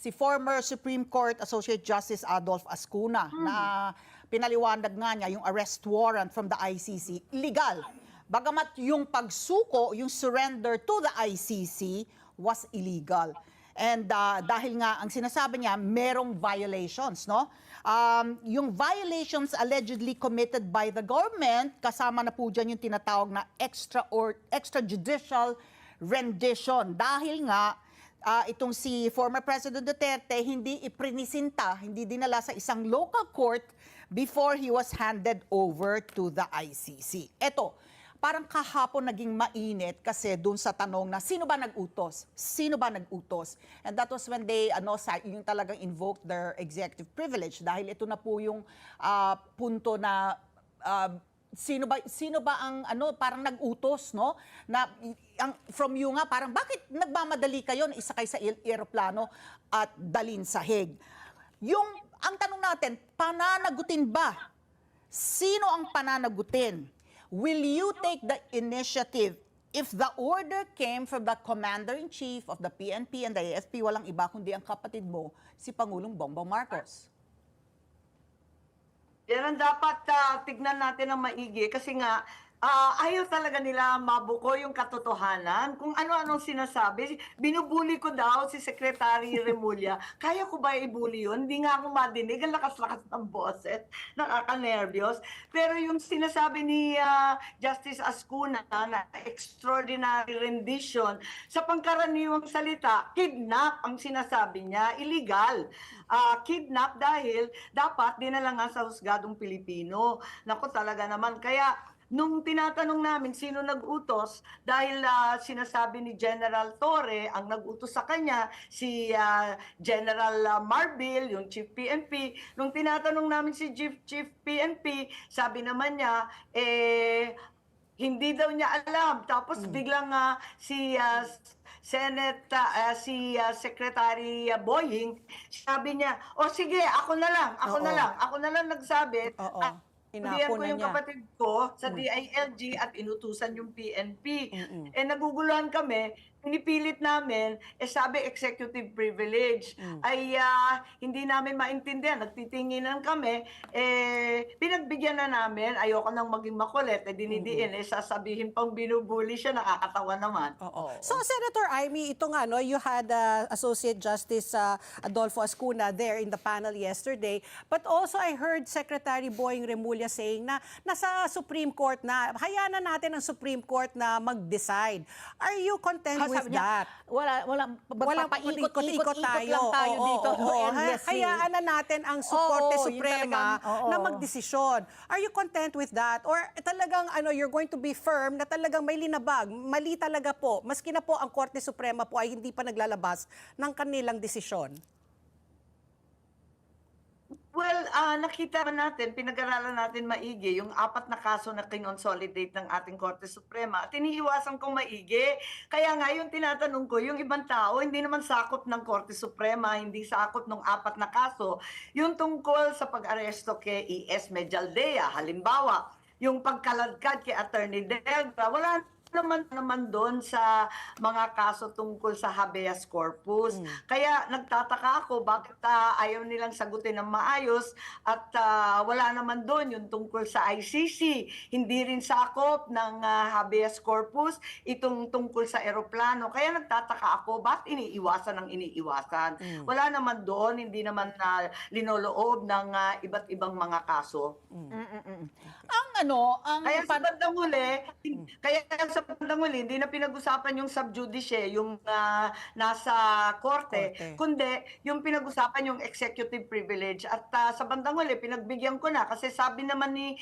si former Supreme Court Associate Justice Adolf Ascuna na pinaliwanag nga niya yung arrest warrant from the ICC, legal. Bagamat yung pagsuko, yung surrender to the ICC was illegal. And dahil nga ang sinasabi niya, merong violations, no? Yung violations allegedly committed by the government, kasama na po dyan yung tinatawag na extrajudicial rendition. Dahil nga, itong si former President Duterte hindi iprinisinta, hindi dinala sa isang local court before he was handed over to the ICC. Eto, parang kahapon naging mainit kasi dun sa tanong na sino ba nag-utos? Sino ba nag-utos? And that was when they yung talagang invoked their executive privilege dahil ito na po yung punto na sino ba ang parang nag-utos, no? Na from you nga parang bakit nagmamadali kayo na isakay sa eroplano at dalin sa Hague? Ang tanong natin, pananagutin ba? Sino ang pananagutin? Will you take the initiative if the order came from the Commander-in-Chief of the PNP and the AFP, walang iba kundi ang kapatid mo, si Pangulong Bongbong Marcos? Yan ang dapat tignan natin ng maigi kasi nga ayaw talaga nila mabuko yung katotohanan. Kung ano-anong sinasabi, binubuli ko daw si Secretary Remulla. Kaya ko ba ibuli yun? Hindi nga ako madinig. Ang lakas-lakas ng boses. Nakaka-nervyos. Pero yung sinasabi ni Justice Ascuna na extraordinary rendition, sa pangkaraniwang salita, kidnap ang sinasabi niya. Illegal. Kidnap dahil dapat dinala nga sa husgadong Pilipino. Naku talaga naman. Kaya nung tinatanong namin sino nag-utos, dahil sinasabi ni General Torre, ang nag-utos sa kanya, si General Marbil, yung Chief PNP, nung tinatanong namin si Chief PNP, sabi naman niya, hindi daw niya alam. Tapos biglang si Secretary Boying, sabi niya, sige, ako na lang nagsabi. Hindihan ko yung kapatid ko sa DILG at inutusan yung PNP. Naguguluhan kami, pinipilit namin, sabi executive privilege, ay hindi namin maintindihan. Nagtitinginan kami, pinagbigyan na namin, ayoko nang maging makulit, dinidiin, sasabihin pang binubuli siya, nakakatawa naman. So, Senator Amy, ito nga, you had Associate Justice Adolfo Ascuna there in the panel yesterday, but also I heard Secretary Boying Remulla saying na nasa Supreme Court na, hayaan na natin ang Supreme Court na mag-decide. Are you content with that? Walang paikot-ikot lang tayo dito. Hayaan na natin ang Korte Suprema na magdesisyon. Are you content with that? Or talagang you're going to be firm na talagang may linabag, mali talaga po, maski na po ang Korte Suprema po ay hindi pa naglalabas ng kanilang desisyon? Well, nakita natin, pinag-aralan natin maigi yung 4 na kaso na kinonsolidate ng ating Korte Suprema at iniiwasan kong maigi. Kaya nga yung tinatanong ko, yung ibang tao, hindi naman sakop ng Korte Suprema, hindi sakop ng 4 na kaso. Yung tungkol sa pag-aresto kay E.S. Medialdea, halimbawa, yung pagkaladkad kay Attorney Delta, wala naman doon sa mga kaso tungkol sa habeas corpus. Kaya nagtataka ako bakit ayaw nilang sagutin ng maayos at wala naman doon yung tungkol sa ICC. Hindi rin sakop ng habeas corpus itong tungkol sa eroplano. Kaya nagtataka ako bakit iniiwasan ng iniiwasan. Wala naman doon, hindi naman linoloob ng iba't ibang mga kaso. Kaya sa bandang huli, hindi na pinag-usapan yung sub judice, yung nasa korte, kundi yung pinag-usapan yung executive privilege. At sa bandang huli, pinagbigyan ko na kasi sabi naman ni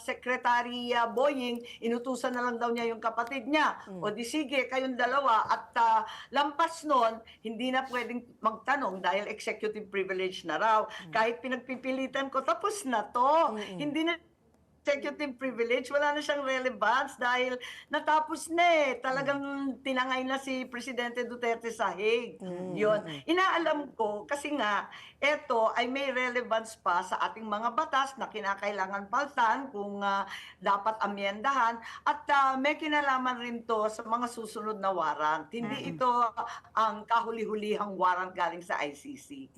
Secretary Boying, inutusan na lang daw niya yung kapatid niya. O di sige, kayong dalawa. At lampas nun, hindi na pwedeng magtanong dahil executive privilege na raw. Kahit pinagpipilitan ko, tapos na to. Hindi na executive privilege, wala na siyang relevance dahil natapos na eh. Talagang tinangay na si Presidente Duterte sa Hague. Yun. Inaalam ko kasi nga, ito ay may relevance pa sa ating mga batas na kinakailangan paltan kung dapat amyendahan at may kinalaman rin to sa mga susunod na warrant. Hindi ito ang kahuli-hulihang warrant galing sa ICC.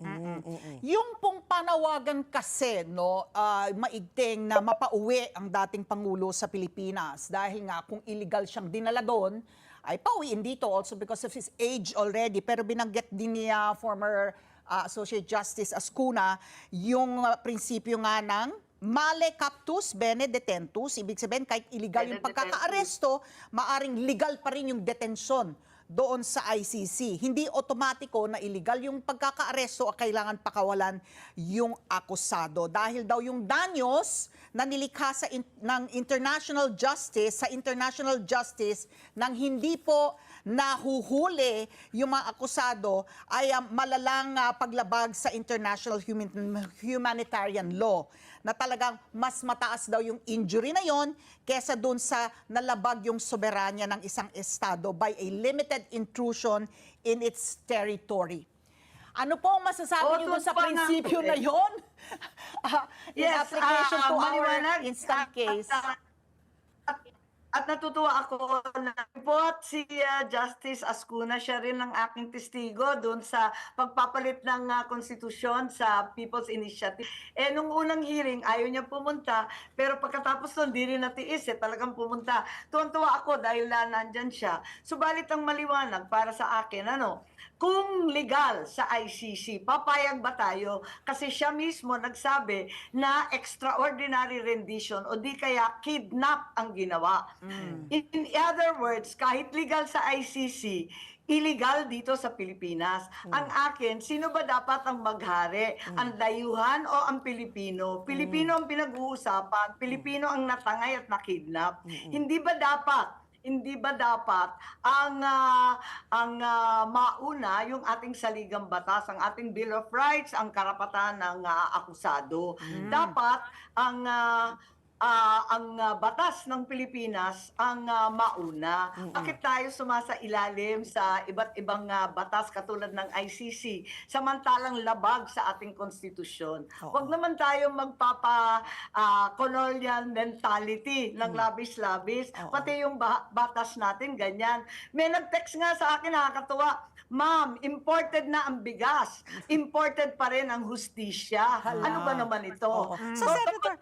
Yung pong panawagan kasi, no, maigting na mapauwi ang dating Pangulo sa Pilipinas dahil nga kung illegal siyang dinala doon, ay pauwiin dito also because of his age already. Pero binanggit din ni former Associate Justice Ascuna yung prinsipyo nga ng male captus bene detentus. Ibig sabihin kahit illegal yung pagkakaaresto, maaring legal pa rin yung detention doon sa ICC. Hindi otomatiko na illegal yung pagkakaaresto at kailangan pakawalan yung akusado. Dahil daw yung danyos na nilikha ng international justice, sa international justice, nang hindi po nahuhuli yung mga akusado ay malalang paglabag sa international humanitarian law na talagang mas mataas daw yung injury na yon kesa dun sa nalabag yung soberanya ng isang estado by a limited intrusion in its territory. Ano po ang masasabi niyo dun sa prinsipyo na yon? In application to our instant case. At natutuwa ako na report si Justice Ascuna, siya rin ang aking testigo doon sa pagpapalit ng konstitusyon sa People's Initiative. Nung unang hearing, ayaw niya pumunta, pero pagkatapos nun, di rin natiis, talagang pumunta. Tuwan-tuwa ako dahil nandyan siya. Subalit ang maliwanag para sa akin, kung legal sa ICC, papayag ba tayo? Kasi siya mismo nagsabi na extraordinary rendition o di kaya kidnap ang ginawa. In other words, kahit legal sa ICC, illegal dito sa Pilipinas. Ang akin, sino ba dapat ang maghari? Ang dayuhan o ang Pilipino? Pilipino ang pinag-uusapan, Pilipino ang natangay at nakidnap. Hindi ba dapat ang mauna yung ating saligang batas, ang ating Bill of Rights, ang karapatan ng akusado? Dapat ang batas ng Pilipinas ang mauna. Bakit tayo sumasa ilalim sa iba't ibang batas katulad ng ICC samantalang labag sa ating konstitusyon? Huwag naman tayo colonial mentality ng labis-labis. Pati yung batas natin ganyan. May nag-text nga sa akin, nakakatuwa, Ma'am, imported na ang bigas. Imported pa rin ang hustisya. Ano ba naman ito? So, Senator,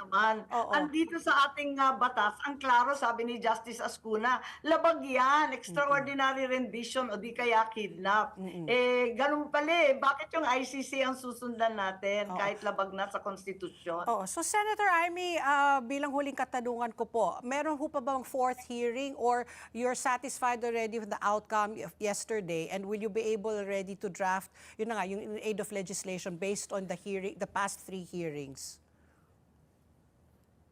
andito sa ating batas, ang klaro, sabi ni Justice Ascuna, labag yan, extraordinary rendition o di kaya kidnap. Ganun pala bakit yung ICC ang susundan natin kahit labag na sa konstitusyon? So Senator Amy, bilang huling katanungan ko po, meron ho pa bang fourth hearing or you're satisfied already with the outcome of yesterday, and will you be able already to draft yung aid of legislation based on the past 3 hearings?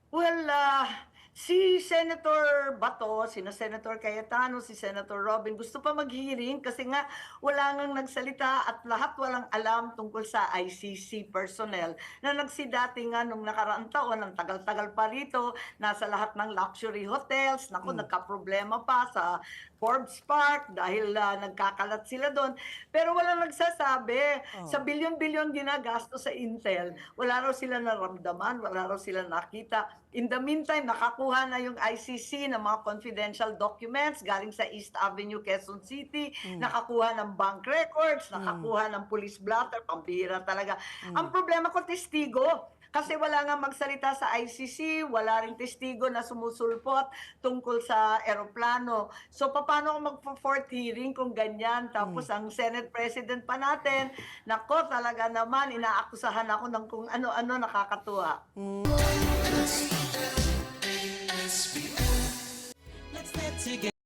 Well, si Senator Bato, si Senator Cayetano, si Senator Robin, gusto pa mag-hearing kasi nga wala ngang nagsalita at lahat walang alam tungkol sa ICC personnel na nagsidati nga nung nakaraang taon, ang tagal-tagal pa rito, nasa lahat ng luxury hotels, nagka-problema pa sa Forbes Park dahil nagkakalat sila doon. Pero walang nagsasabi. Sa bilyon-bilyon ginagasto sa Intel, wala raw sila naramdaman, wala raw sila nakita. In the meantime, nakakuha na yung ICC ng mga confidential documents galing sa East Avenue, Quezon City, nakakuha ng bank records, nakakuha ng police blotter, pambihira talaga. Ang problema ko, testigo. Kasi wala nga magsalita sa ICC, wala ring testigo na sumusulpot tungkol sa eroplano. So paano ako magpo-fourth hearing kung ganyan? Tapos ang Senate President pa natin, nako talaga naman, inaakusahan ako ng kung ano-ano, nakakatuwa. Let's get together.